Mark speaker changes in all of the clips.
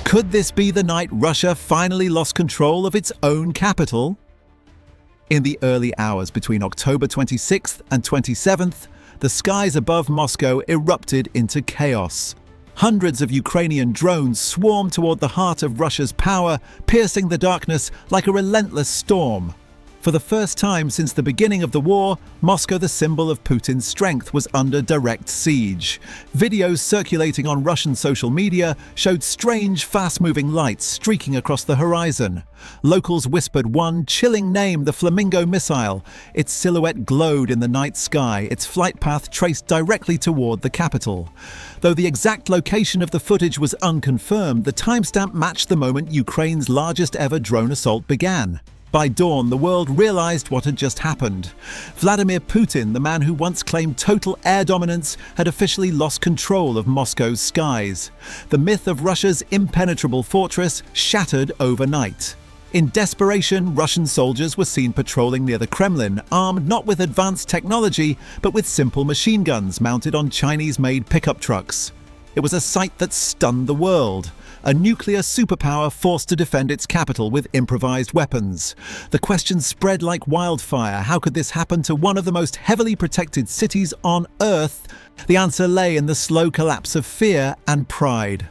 Speaker 1: Could this be the night Russia finally lost control of its own capital? In the early hours between October 26th and 27th, the skies above Moscow erupted into chaos. Hundreds of Ukrainian drones swarmed toward the heart of Russia's power, piercing the darkness like a relentless storm. For the first time since the beginning of the war, Moscow, the symbol of Putin's strength, was under direct siege. Videos circulating on Russian social media showed strange, fast-moving lights streaking across the horizon. Locals whispered one chilling name, the Flamingo missile. Its silhouette glowed in the night sky, its flight path traced directly toward the capital. Though the exact location of the footage was unconfirmed, the timestamp matched the moment Ukraine's largest ever drone assault began. By dawn, the world realized what had just happened. Vladimir Putin, the man who once claimed total air dominance, had officially lost control of Moscow's skies. The myth of Russia's impenetrable fortress shattered overnight. In desperation, Russian soldiers were seen patrolling near the Kremlin, armed not with advanced technology, but with simple machine guns mounted on Chinese-made pickup trucks. It was a sight that stunned the world. A nuclear superpower forced to defend its capital with improvised weapons. The question spread like wildfire. How could this happen to one of the most heavily protected cities on Earth? The answer lay in the slow collapse of fear and pride.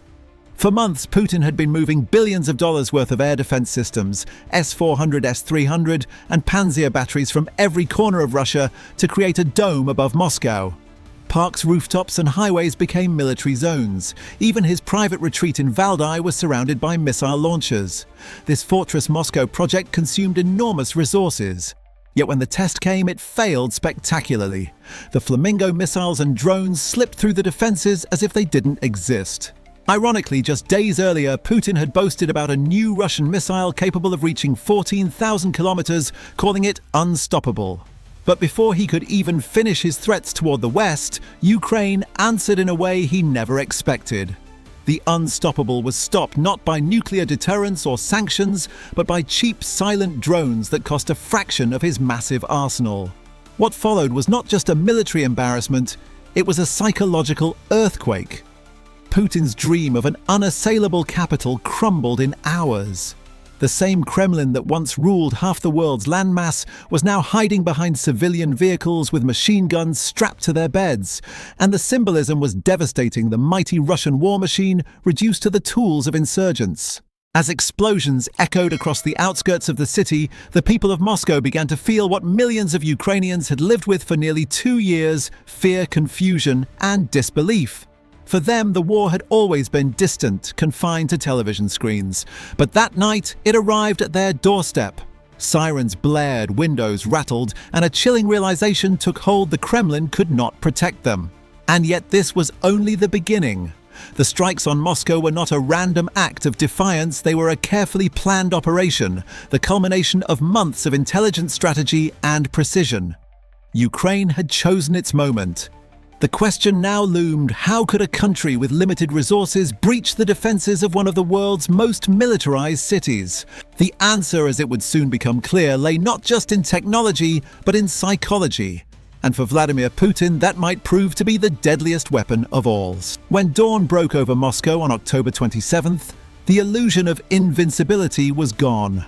Speaker 1: For months, Putin had been moving billions of dollars worth of air defense systems, S-400, S-300, and Panzer batteries from every corner of Russia to create a dome above Moscow. Parks, rooftops and highways became military zones. Even his private retreat in Valdai was surrounded by missile launchers. This Fortress Moscow project consumed enormous resources. Yet when the test came, it failed spectacularly. The Flamingo missiles and drones slipped through the defenses as if they didn't exist. Ironically, just days earlier, Putin had boasted about a new Russian missile capable of reaching 14,000 kilometers, calling it unstoppable. But before he could even finish his threats toward the West, Ukraine answered in a way he never expected. The unstoppable was stopped not by nuclear deterrence or sanctions, but by cheap, silent drones that cost a fraction of his massive arsenal. What followed was not just a military embarrassment, it was a psychological earthquake. Putin's dream of an unassailable capital crumbled in hours. The same Kremlin that once ruled half the world's landmass was now hiding behind civilian vehicles with machine guns strapped to their beds, and the symbolism was devastating, the mighty Russian war machine reduced to the tools of insurgents. As explosions echoed across the outskirts of the city, the people of Moscow began to feel what millions of Ukrainians had lived with for nearly 2 years: fear, confusion, and disbelief. For them, the war had always been distant, confined to television screens. But that night, it arrived at their doorstep. Sirens blared, windows rattled, and a chilling realization took hold: the Kremlin could not protect them. And yet this was only the beginning. The strikes on Moscow were not a random act of defiance, they were a carefully planned operation, the culmination of months of intelligence strategy and precision. Ukraine had chosen its moment. The question now loomed: how could a country with limited resources breach the defenses of one of the world's most militarized cities? The answer, as it would soon become clear, lay not just in technology, but in psychology. And for Vladimir Putin, that might prove to be the deadliest weapon of all. When dawn broke over Moscow on October 27th, the illusion of invincibility was gone.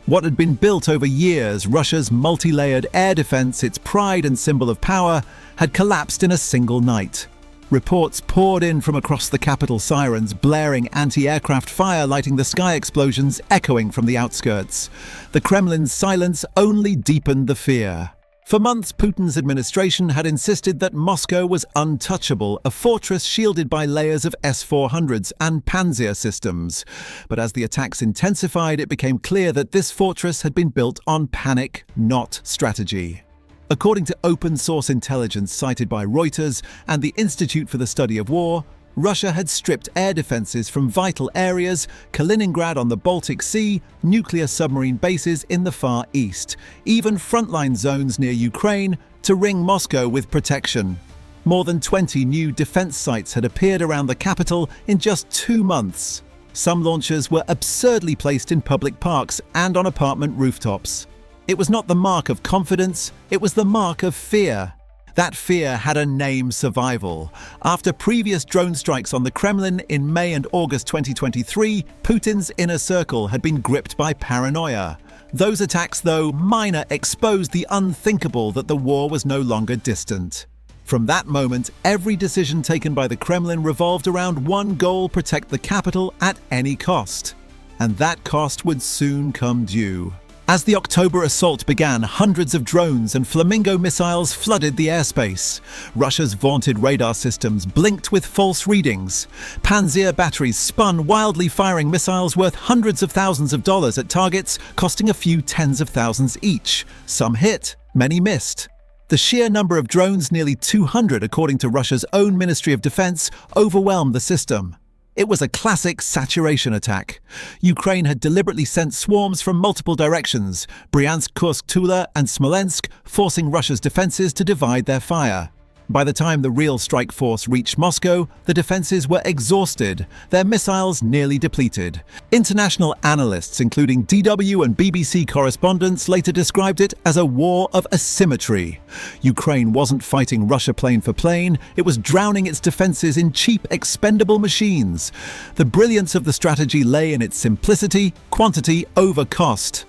Speaker 1: What had been built over years, Russia's multi-layered air defense, its pride and symbol of power, had collapsed in a single night. Reports poured in from across the capital, sirens blaring, anti-aircraft fire lighting the sky, explosions echoing from the outskirts. The Kremlin's silence only deepened the fear. For months, Putin's administration had insisted that Moscow was untouchable, a fortress shielded by layers of S-400s and Panzer systems. But as the attacks intensified, it became clear that this fortress had been built on panic, not strategy. According to open-source intelligence cited by Reuters and the Institute for the Study of War, Russia had stripped air defenses from vital areas: Kaliningrad on the Baltic Sea, nuclear submarine bases in the Far East, even frontline zones near Ukraine, to ring Moscow with protection. More than 20 new defense sites had appeared around the capital in just 2 months. Some launchers were absurdly placed in public parks and on apartment rooftops. It was not the mark of confidence, it was the mark of fear. That fear had a name: survival. After previous drone strikes on the Kremlin in May and August 2023, Putin's inner circle had been gripped by paranoia. Those attacks, though minor, exposed the unthinkable that the war was no longer distant. From that moment, every decision taken by the Kremlin revolved around one goal: protect the capital at any cost. And that cost would soon come due. As the October assault began, hundreds of drones and Flamingo missiles flooded the airspace. Russia's vaunted radar systems blinked with false readings. Panzer batteries spun wildly, firing missiles worth hundreds of thousands of dollars at targets costing a few tens of thousands each. Some hit, many missed. The sheer number of drones, nearly 200 according to Russia's own Ministry of Defense, overwhelmed the system. It was a classic saturation attack. Ukraine had deliberately sent swarms from multiple directions: Bryansk, Kursk, Tula, and Smolensk, forcing Russia's defenses to divide their fire. By the time the real strike force reached Moscow, the defenses were exhausted, their missiles nearly depleted. International analysts, including DW and BBC correspondents, later described it as a war of asymmetry. Ukraine wasn't fighting Russia plane for plane, it was drowning its defenses in cheap, expendable machines. The brilliance of the strategy lay in its simplicity: quantity over cost.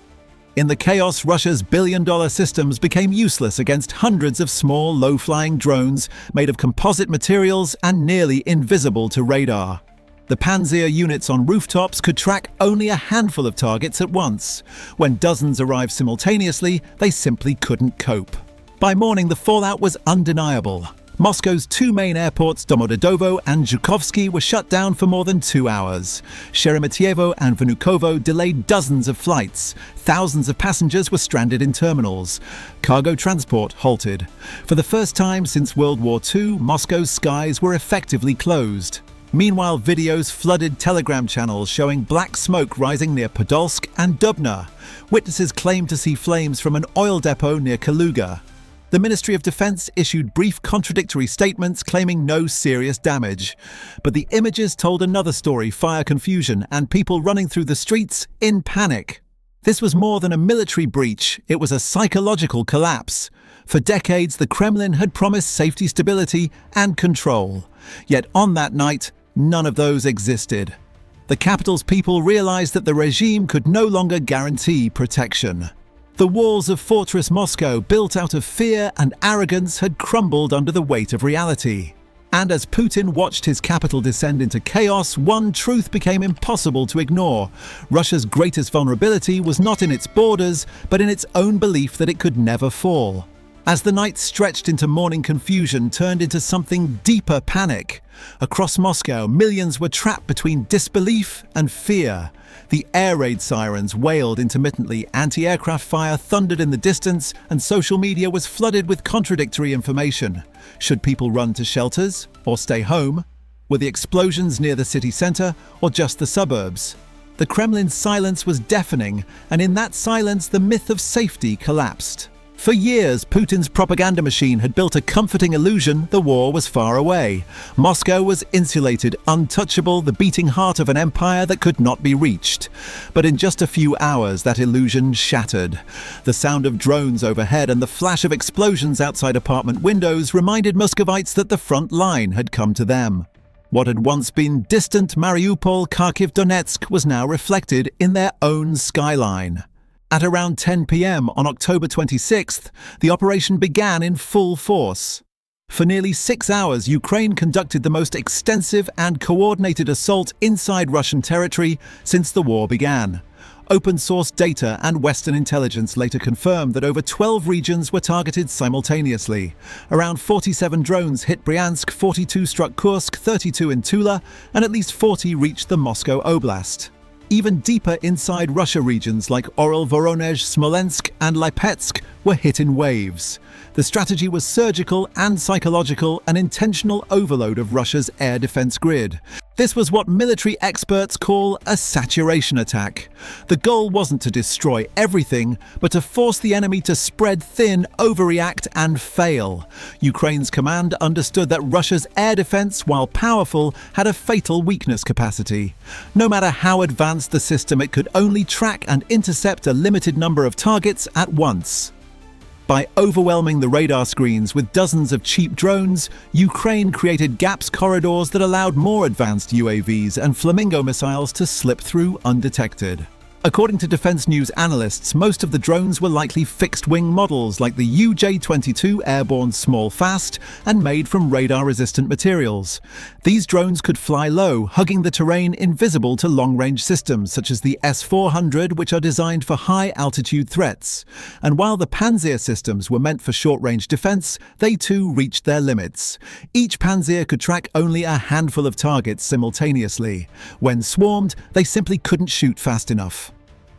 Speaker 1: In the chaos, Russia's billion-dollar systems became useless against hundreds of small, low-flying drones made of composite materials and nearly invisible to radar. The Panzer units on rooftops could track only a handful of targets at once. When dozens arrived simultaneously, they simply couldn't cope. By morning, the fallout was undeniable. Moscow's two main airports, Domodedovo and Zhukovsky, were shut down for more than 2 hours. Sheremetyevo and Vnukovo delayed dozens of flights. Thousands of passengers were stranded in terminals. Cargo transport halted. For the first time since World War II, Moscow's skies were effectively closed. Meanwhile, videos flooded Telegram channels showing black smoke rising near Podolsk and Dubna. Witnesses claimed to see flames from an oil depot near Kaluga. The Ministry of Defense issued brief contradictory statements claiming no serious damage. But the images told another story: fire, confusion, and people running through the streets in panic. This was more than a military breach, it was a psychological collapse. For decades, the Kremlin had promised safety, stability, and control. Yet on that night, none of those existed. The capital's people realized that the regime could no longer guarantee protection. The walls of Fortress Moscow, built out of fear and arrogance, had crumbled under the weight of reality. And as Putin watched his capital descend into chaos, one truth became impossible to ignore. Russia's greatest vulnerability was not in its borders, but in its own belief that it could never fall. As the night stretched into morning, confusion turned into something deeper: panic. Across Moscow, millions were trapped between disbelief and fear. The air raid sirens wailed intermittently, anti-aircraft fire thundered in the distance, and social media was flooded with contradictory information. Should people run to shelters or stay home? Were the explosions near the city centre or just the suburbs? The Kremlin's silence was deafening, and in that silence the myth of safety collapsed. For years, Putin's propaganda machine had built a comforting illusion the war was far away. Moscow was insulated, untouchable, the beating heart of an empire that could not be reached. But in just a few hours, that illusion shattered. The sound of drones overhead and the flash of explosions outside apartment windows reminded Muscovites that the front line had come to them. What had once been distant Mariupol, Kharkiv, Donetsk was now reflected in their own skyline. At around 10 p.m. on October 26th, the operation began in full force. For nearly 6 hours, Ukraine conducted the most extensive and coordinated assault inside Russian territory since the war began. Open-source data and Western intelligence later confirmed that over 12 regions were targeted simultaneously. Around 47 drones hit Bryansk, 42 struck Kursk, 32 in Tula, and at least 40 reached the Moscow Oblast. Even deeper inside Russia, regions like Oryol, Voronezh, Smolensk, and Lipetsk were hit in waves. The strategy was surgical and psychological, an intentional overload of Russia's air defense grid. This was what military experts call a saturation attack. The goal wasn't to destroy everything, but to force the enemy to spread thin, overreact, and fail. Ukraine's command understood that Russia's air defense, while powerful, had a fatal weakness capacity. No matter how advanced the system, it could only track and intercept a limited number of targets at once. By overwhelming the radar screens with dozens of cheap drones, Ukraine created gaps corridors that allowed more advanced UAVs and Flamingo missiles to slip through undetected. According to defense news analysts, most of the drones were likely fixed-wing models like the UJ-22 airborne small fast and made from radar-resistant materials. These drones could fly low, hugging the terrain invisible to long-range systems such as the S-400, which are designed for high-altitude threats. And while the Panzer systems were meant for short-range defense, they too reached their limits. Each Panzer could track only a handful of targets simultaneously. When swarmed, they simply couldn't shoot fast enough.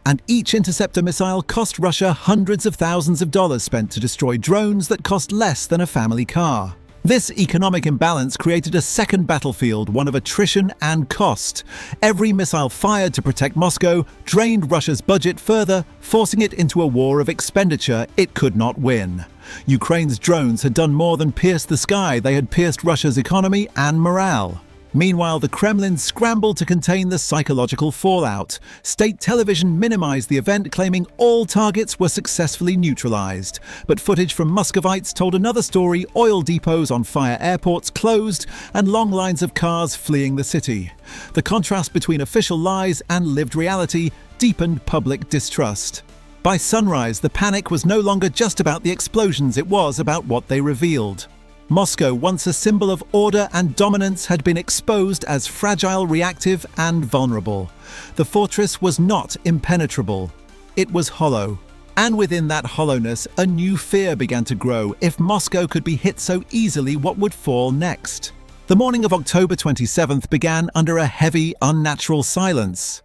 Speaker 1: And each interceptor missile cost Russia hundreds of thousands of dollars spent to destroy drones that cost less than a family car. This economic imbalance created a second battlefield, one of attrition and cost. Every missile fired to protect Moscow drained Russia's budget further, forcing it into a war of expenditure it could not win. Ukraine's drones had done more than pierce the sky, they had pierced Russia's economy and morale. Meanwhile, the Kremlin scrambled to contain the psychological fallout. State television minimized the event, claiming all targets were successfully neutralized. But footage from Muscovites told another story: oil depots on fire, airports closed, and long lines of cars fleeing the city. The contrast between official lies and lived reality deepened public distrust. By sunrise, the panic was no longer just about the explosions, it was about what they revealed. Moscow, once a symbol of order and dominance, had been exposed as fragile, reactive, and vulnerable. The fortress was not impenetrable. It was hollow. And within that hollowness, a new fear began to grow. If Moscow could be hit so easily, what would fall next? The morning of October 27th began under a heavy, unnatural silence.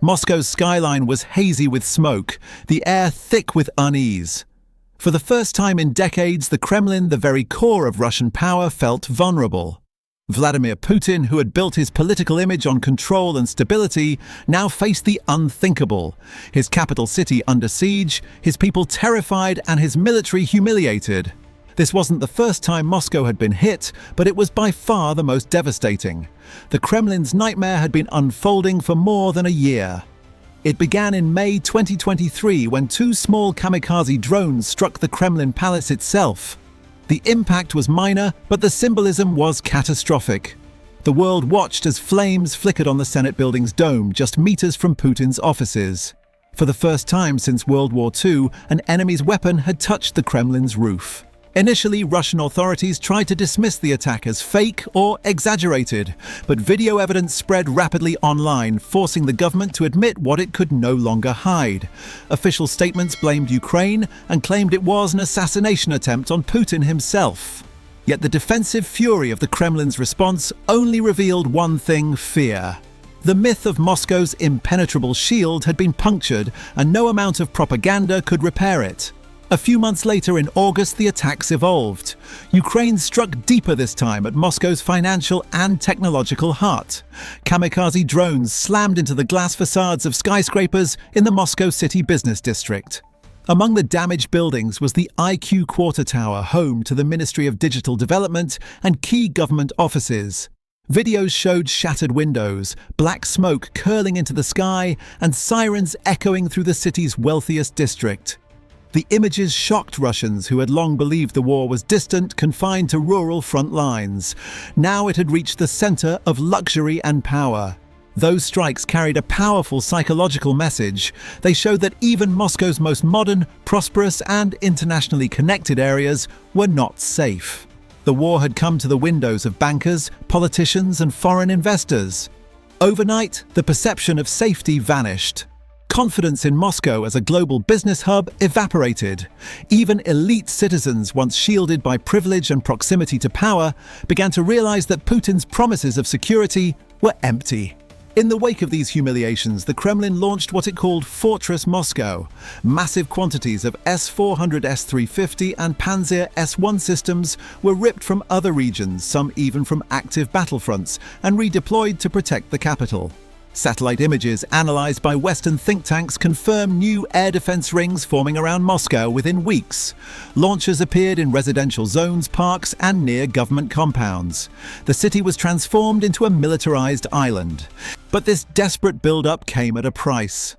Speaker 1: Moscow's skyline was hazy with smoke, the air thick with unease. For the first time in decades, the Kremlin, the very core of Russian power, felt vulnerable. Vladimir Putin, who had built his political image on control and stability, now faced the unthinkable. His capital city under siege, his people terrified, and his military humiliated. This wasn't the first time Moscow had been hit, but it was by far the most devastating. The Kremlin's nightmare had been unfolding for more than a year. It began in May 2023 when two small kamikaze drones struck the Kremlin palace itself. The impact was minor, but the symbolism was catastrophic. The world watched as flames flickered on the Senate building's dome just meters from Putin's offices. For the first time since World War II, an enemy's weapon had touched the Kremlin's roof. Initially, Russian authorities tried to dismiss the attack as fake or exaggerated, but video evidence spread rapidly online, forcing the government to admit what it could no longer hide. Official statements blamed Ukraine and claimed it was an assassination attempt on Putin himself. Yet the defensive fury of the Kremlin's response only revealed one thing: fear. The myth of Moscow's impenetrable shield had been punctured, and no amount of propaganda could repair it. A few months later, in August, the attacks evolved. Ukraine struck deeper this time at Moscow's financial and technological heart. Kamikaze drones slammed into the glass facades of skyscrapers in the Moscow city business district. Among the damaged buildings was the IQ Quarter Tower, home to the Ministry of Digital Development and key government offices. Videos showed shattered windows, black smoke curling into the sky, and sirens echoing through the city's wealthiest district. The images shocked Russians who had long believed the war was distant, confined to rural front lines. Now it had reached the center of luxury and power. Those strikes carried a powerful psychological message. They showed that even Moscow's most modern, prosperous, and internationally connected areas were not safe. The war had come to the windows of bankers, politicians, and foreign investors. Overnight, the perception of safety vanished. Confidence in Moscow as a global business hub evaporated. Even elite citizens, once shielded by privilege and proximity to power, began to realize that Putin's promises of security were empty. In the wake of these humiliations, the Kremlin launched what it called Fortress Moscow. Massive quantities of S-400, S-350 and Panzer S-1 systems were ripped from other regions, some even from active battlefronts, and redeployed to protect the capital. Satellite images analyzed by Western think tanks confirm new air defense rings forming around Moscow within weeks. Launchers appeared in residential zones, parks, and near government compounds. The city was transformed into a militarized island. But this desperate build-up came at a price.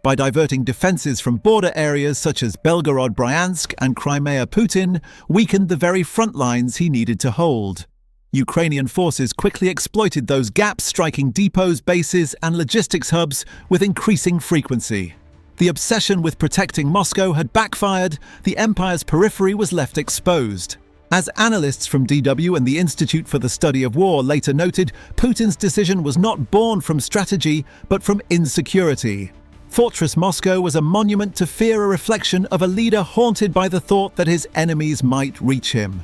Speaker 1: By diverting defenses from border areas such as Belgorod-Bryansk and Crimea, Putin weakened the very front lines he needed to hold. Ukrainian forces quickly exploited those gaps, striking depots, bases, and logistics hubs with increasing frequency. The obsession with protecting Moscow had backfired. The empire's periphery was left exposed. As analysts from DW and the Institute for the Study of War later noted, Putin's decision was not born from strategy, but from insecurity. Fortress Moscow was a monument to fear, a reflection of a leader haunted by the thought that his enemies might reach him.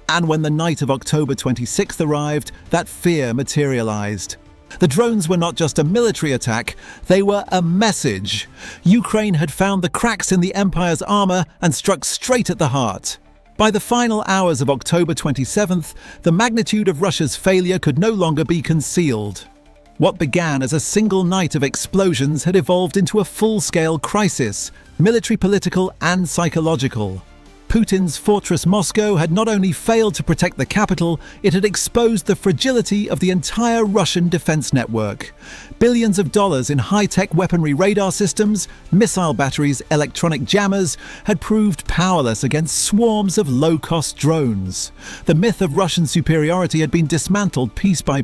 Speaker 1: And when the night of October 26th arrived, that fear materialized. The drones were not just a military attack, they were a message. Ukraine had found the cracks in the empire's armor and struck straight at the heart. By the final hours of October 27th, the magnitude of Russia's failure could no longer be concealed. What began as a single night of explosions had evolved into a full-scale crisis, military, political, and psychological. Putin's Fortress Moscow had not only failed to protect the capital, it had exposed the fragility of the entire Russian defense network. Billions of dollars in high-tech weaponry radar systems, missile batteries, electronic jammers had proved powerless against swarms of low-cost drones. The myth of Russian superiority had been dismantled piece by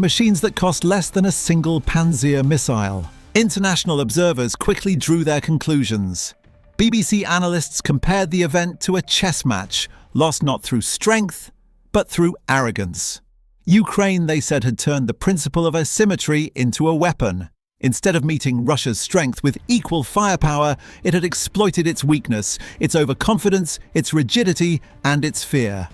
Speaker 1: machines that cost less than a single Panzer missile. International observers quickly drew their conclusions. BBC analysts compared the event to a chess match, lost not through strength, but through arrogance. Ukraine, they said, had turned the principle of asymmetry into a weapon. Instead of meeting Russia's strength with equal firepower, it had exploited its weakness, its overconfidence, its rigidity, and its fear.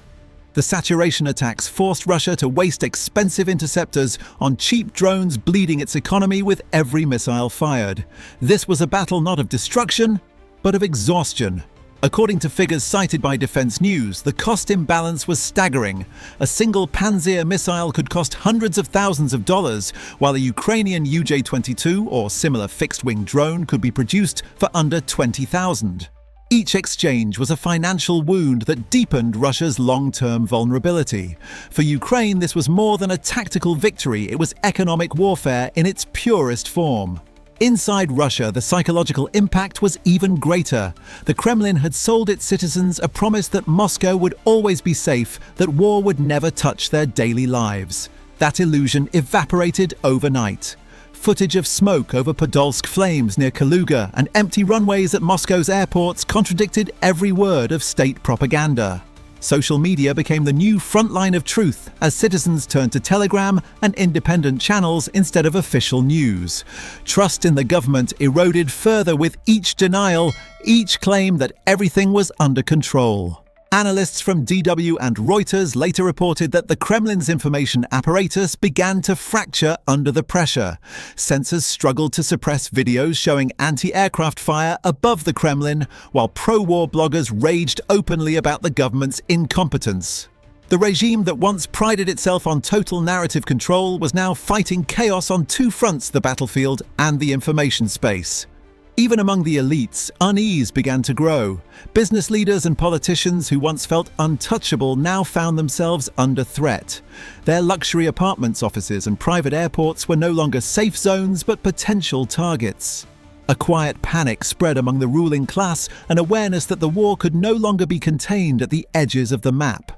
Speaker 1: The saturation attacks forced Russia to waste expensive interceptors on cheap drones, bleeding its economy with every missile fired. This was a battle not of destruction, but of exhaustion. According to figures cited by Defense News, the cost imbalance was staggering. A single Panzer missile could cost hundreds of thousands of dollars, while a Ukrainian UJ-22 or similar fixed-wing drone could be produced for under $20,000. Each exchange was a financial wound that deepened Russia's long-term vulnerability. For Ukraine, this was more than a tactical victory, it was economic warfare in its purest form. Inside Russia, the psychological impact was even greater. The Kremlin had sold its citizens a promise that Moscow would always be safe, that war would never touch their daily lives. That illusion evaporated overnight. Footage of smoke over Podolsk flames near Kaluga and empty runways at Moscow's airports contradicted every word of state propaganda. Social media became the new front line of truth as citizens turned to Telegram and independent channels instead of official news. Trust in the government eroded further with each denial, each claim that everything was under control. Analysts from DW and Reuters later reported that the Kremlin's information apparatus began to fracture under the pressure. Censors struggled to suppress videos showing anti-aircraft fire above the Kremlin, while pro-war bloggers raged openly about the government's incompetence. The regime that once prided itself on total narrative control was now fighting chaos on two fronts: the battlefield and the information space. Even among the elites, unease began to grow. Business leaders and politicians who once felt untouchable now found themselves under threat. Their luxury apartments, offices, and private airports were no longer safe zones but potential targets. A quiet panic spread among the ruling class, an awareness that the war could no longer be contained at the edges of the map.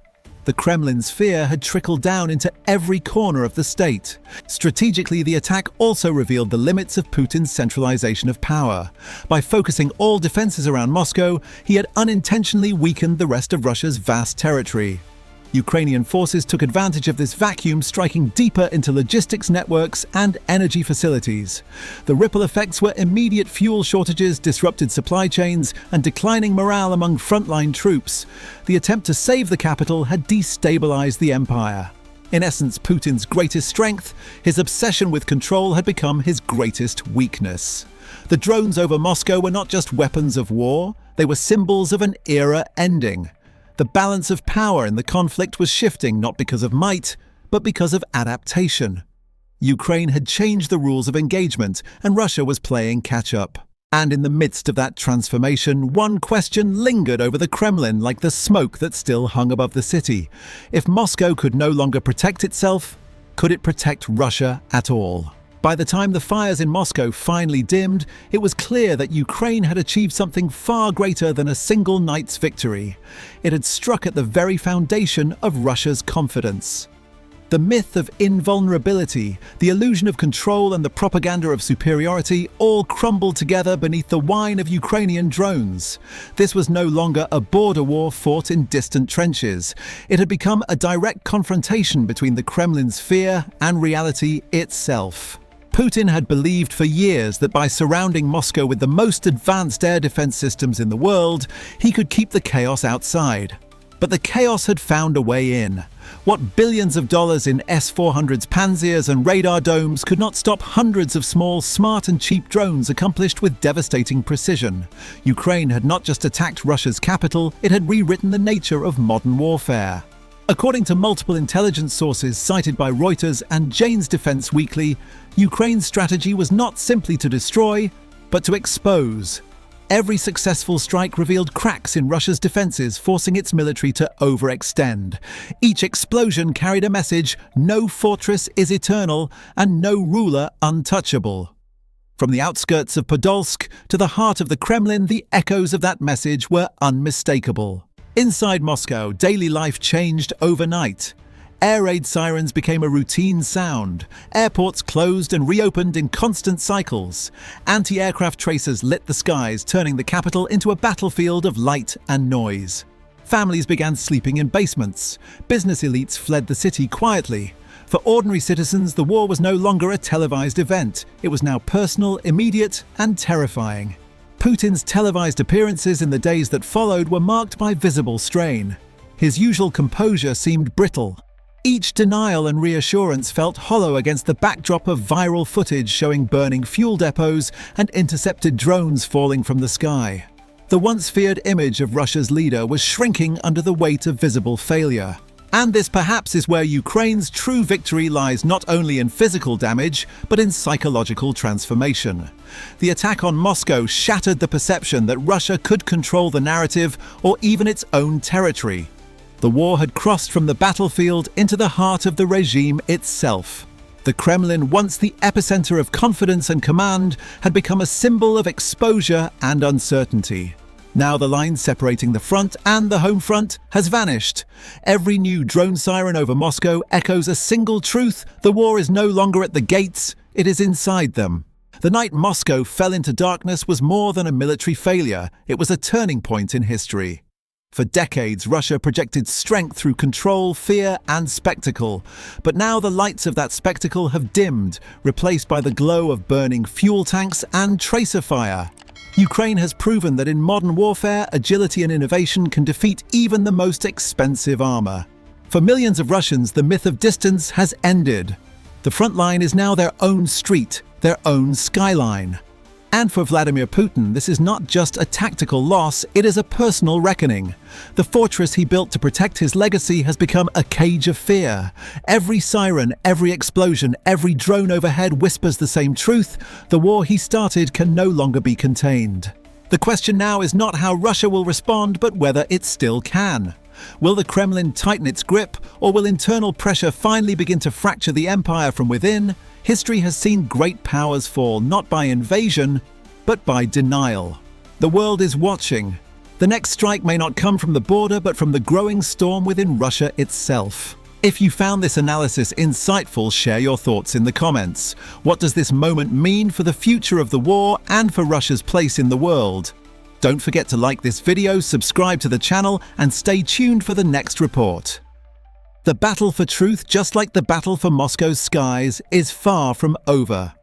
Speaker 1: The Kremlin's fear had trickled down into every corner of the state. Strategically, the attack also revealed the limits of Putin's centralization of power. By focusing all defenses around Moscow, he had unintentionally weakened the rest of Russia's vast territory. Ukrainian forces took advantage of this vacuum, striking deeper into logistics networks and energy facilities. The ripple effects were immediate: fuel shortages, disrupted supply chains, and declining morale among frontline troops. The attempt to save the capital had destabilized the empire. In essence, Putin's greatest strength, his obsession with control, had become his greatest weakness. The drones over Moscow were not just weapons of war, they were symbols of an era ending. The balance of power in the conflict was shifting not because of might, but because of adaptation. Ukraine had changed the rules of engagement, and Russia was playing catch-up. And in the midst of that transformation, one question lingered over the Kremlin like the smoke that still hung above the city. If Moscow could no longer protect itself, could it protect Russia at all? By the time the fires in Moscow finally dimmed, it was clear that Ukraine had achieved something far greater than a single night's victory. It had struck at the very foundation of Russia's confidence. The myth of invulnerability, the illusion of control and the propaganda of superiority all crumbled together beneath the whine of Ukrainian drones. This was no longer a border war fought in distant trenches. It had become a direct confrontation between the Kremlin's fear and reality itself. Putin had believed for years that by surrounding Moscow with the most advanced air defense systems in the world, he could keep the chaos outside. But the chaos had found a way in. What billions of dollars in S-400s, Panzers and radar domes could not stop hundreds of small, smart and cheap drones accomplished with devastating precision. Ukraine had not just attacked Russia's capital, it had rewritten the nature of modern warfare. According to multiple intelligence sources cited by Reuters and Jane's Defense Weekly, Ukraine's strategy was not simply to destroy, but to expose. Every successful strike revealed cracks in Russia's defenses, forcing its military to overextend. Each explosion carried a message: no fortress is eternal and no ruler untouchable. From the outskirts of Podolsk to the heart of the Kremlin, the echoes of that message were unmistakable. Inside Moscow, daily life changed overnight. Air raid sirens became a routine sound. Airports closed and reopened in constant cycles. Anti-aircraft tracers lit the skies, turning the capital into a battlefield of light and noise. Families began sleeping in basements. Business elites fled the city quietly. For ordinary citizens, the war was no longer a televised event. It was now personal, immediate, and terrifying. Putin's televised appearances in the days that followed were marked by visible strain. His usual composure seemed brittle. Each denial and reassurance felt hollow against the backdrop of viral footage showing burning fuel depots and intercepted drones falling from the sky. The once feared image of Russia's leader was shrinking under the weight of visible failure. And this perhaps is where Ukraine's true victory lies, not only in physical damage, but in psychological transformation. The attack on Moscow shattered the perception that Russia could control the narrative or even its own territory. The war had crossed from the battlefield into the heart of the regime itself. The Kremlin, once the epicenter of confidence and command, had become a symbol of exposure and uncertainty. Now the line separating the front and the home front has vanished. Every new drone siren over Moscow echoes a single truth: the war is no longer at the gates, it is inside them. The night Moscow fell into darkness was more than a military failure, it was a turning point in history. For decades, Russia projected strength through control, fear, and spectacle. But now the lights of that spectacle have dimmed, replaced by the glow of burning fuel tanks and tracer fire. Ukraine has proven that in modern warfare, agility and innovation can defeat even the most expensive armor. For millions of Russians, the myth of distance has ended. The front line is now their own street, their own skyline. And for Vladimir Putin, this is not just a tactical loss, it is a personal reckoning. The fortress he built to protect his legacy has become a cage of fear. Every siren, every explosion, every drone overhead whispers the same truth: the war he started can no longer be contained. The question now is not how Russia will respond, but whether it still can. Will the Kremlin tighten its grip, or will internal pressure finally begin to fracture the empire from within? History has seen great powers fall, not by invasion, but by denial. The world is watching. The next strike may not come from the border, but from the growing storm within Russia itself. If you found this analysis insightful, share your thoughts in the comments. What does this moment mean for the future of the war and for Russia's place in the world? Don't forget to like this video, subscribe to the channel, and stay tuned for the next report. The battle for truth, just like the battle for Moscow's skies, is far from over.